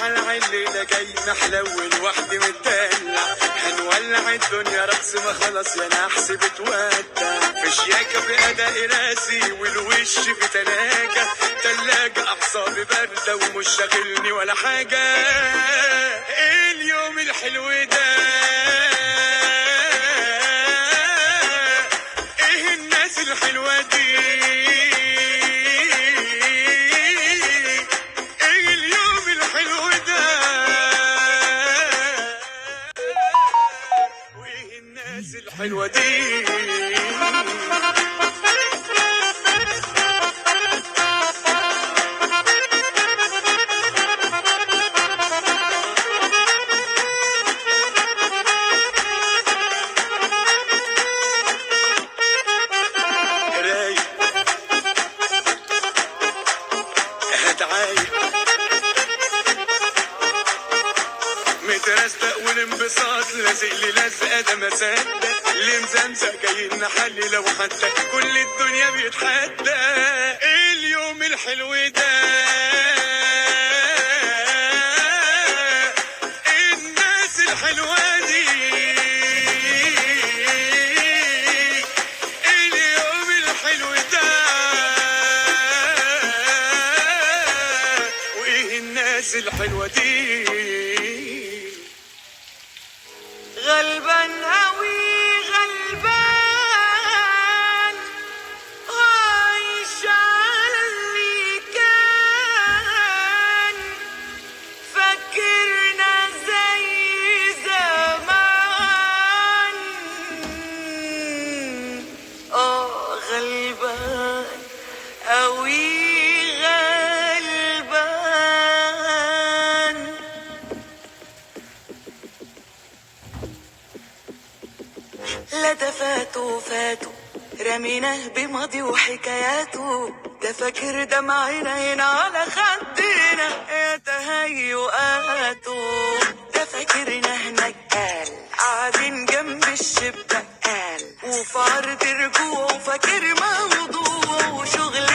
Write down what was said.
مدلع الليلة جاي محلول وحدي متدلع، هنولع الدنيا رقص ما خلاص يا نحس بتودع، في شياكة في أداء راسي والوش في تلاجة، تلاجة أعصابي باردة ومش شاغلني ولا حاجة. إيه اليوم الحلو ده؟ إيه الناس الحلوة دي؟ الحلوة دي رايق هتعايق مترستق والانبساط لازق لي لازقه ده ما صدق، اللي مزمزق جاي نحلي لو حتى كل الدنيا بيتحدى. ايه اليوم الحلو ده؟ ايه الناس الحلوه دي؟ ايه اليوم الحلو ده؟ وايه الناس الحلوه دي؟ غلبان أوي غلبان عايش على اللي كان، فكرنا زي زمان. غلبان أوي غلبان. لا ده فاتوا رميناه بماضي وحكاياته، ده فاكر دمعنا هنا على خدنا يا تهيؤاته، ده فاكرنا هناك قال قاعدين جنب الشباك قال، وفي عرض رجوعه فاكر موضوعه وشغل